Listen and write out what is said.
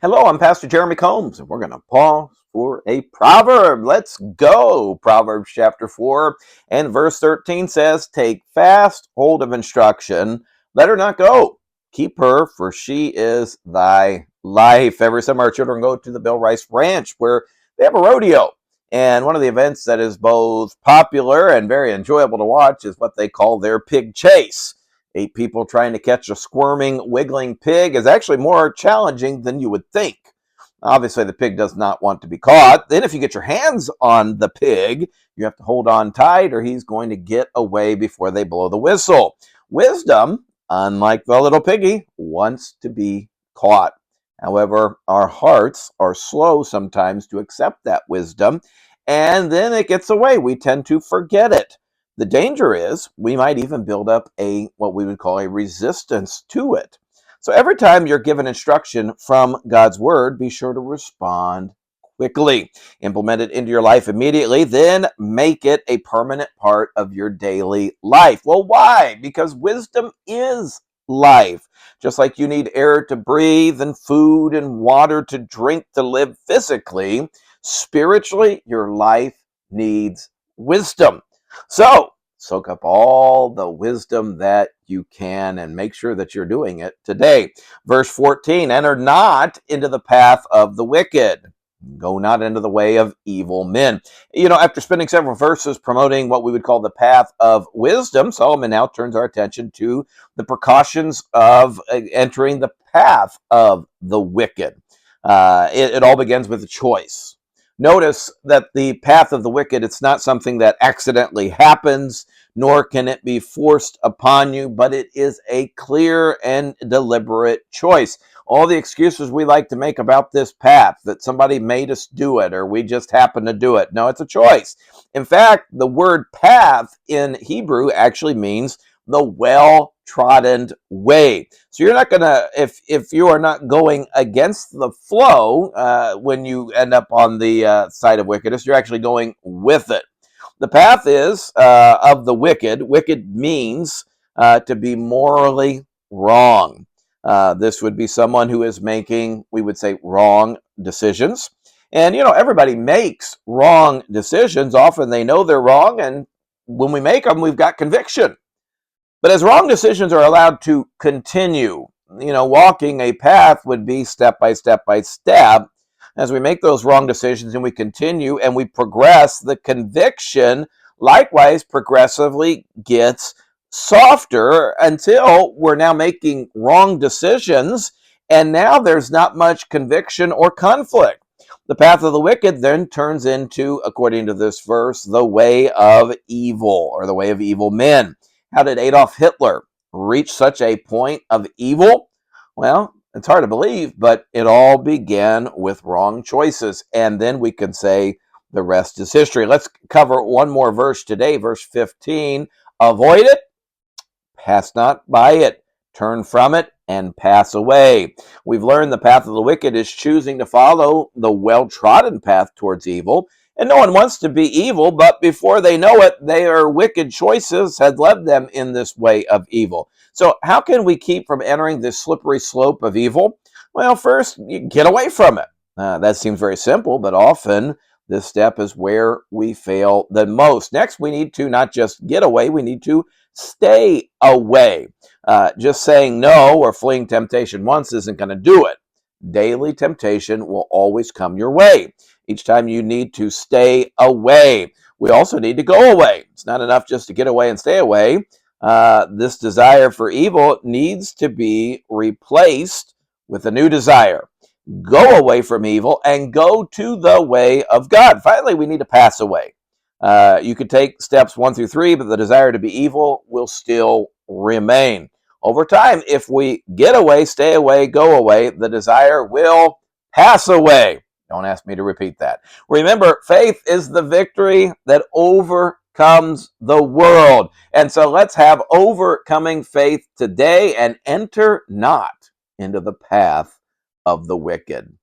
Hello, I'm Pastor Jeremy Combs, and we're going to pause for a proverb. Let's go. Proverbs chapter 4 and verse 13 says, Take fast hold of instruction, let her not go. Keep her, for she is thy life. Every summer, our children go to the Bill Rice Ranch where they have a rodeo. And one of the events that is both popular and very enjoyable to watch is what they call their pig chase. 8 people trying to catch a squirming, wiggling pig is actually more challenging than you would think. Obviously, the pig does not want to be caught. Then if you get your hands on the pig, you have to hold on tight or he's going to get away before they blow the whistle. Wisdom, unlike the little piggy, wants to be caught. However, our hearts are slow sometimes to accept that wisdom, and then it gets away. We tend to forget it. The danger is we might even build up what we would call a resistance to it. So every time you're given instruction from God's word, be sure to respond quickly. Implement it into your life immediately, then make it a permanent part of your daily life. Well, why? Because wisdom is life. Just like you need air to breathe and food and water to drink to live physically, spiritually, your life needs wisdom. So, soak up all the wisdom that you can and make sure that you're doing it today. Verse 14, enter not into the path of the wicked. Go not into the way of evil men. After spending several verses promoting what we would call the path of wisdom, Solomon now turns our attention to the precautions of entering the path of the wicked. It all begins with a choice. Notice that the path of the wicked, it's not something that accidentally happens, nor can it be forced upon you, but it is a clear and deliberate choice. All the excuses we like to make about this path, that somebody made us do it, or we just happen to do it. No, it's a choice. In fact, the word path in Hebrew actually means the well-trodden way. So you're not going to, if you are not going against the flow when you end up on the side of wickedness, you're actually going with it. The path is of the wicked. Wicked means to be morally wrong. This would be someone who is making, we would say, wrong decisions. And, everybody makes wrong decisions. Often they know they're wrong, and when we make them, we've got conviction. But as wrong decisions are allowed to continue, walking a path would be step by step by step. As we make those wrong decisions and we continue and we progress, the conviction likewise progressively gets softer until we're now making wrong decisions, and now there's not much conviction or conflict. The path of the wicked then turns into, according to this verse, the way of evil, or the way of evil men. How did Adolf Hitler reach such a point of evil? Well, it's hard to believe, but it all began with wrong choices. And then we can say the rest is history. Let's cover one more verse today, verse 15. Avoid it, pass not by it, turn from it, and pass away. We've learned the path of the wicked is choosing to follow the well-trodden path towards evil. And no one wants to be evil, but before they know it, their wicked choices had led them in this way of evil. So how can we keep from entering this slippery slope of evil? Well, first, you get away from it. That seems very simple, but often this step is where we fail the most. Next, we need to not just get away, we need to stay away. Just saying no or fleeing temptation once isn't going to do it. Daily temptation will always come your way. Each time you need to stay away. We also need to go away. It's not enough just to get away and stay away. This desire for evil needs to be replaced with a new desire. Go away from evil and go to the way of God. Finally, we need to pass away. You could take steps 1 through 3, but the desire to be evil will still remain. Over time, if we get away, stay away, go away, the desire will pass away. Don't ask me to repeat that. Remember, faith is the victory that overcomes the world. And so let's have overcoming faith today and enter not into the path of the wicked.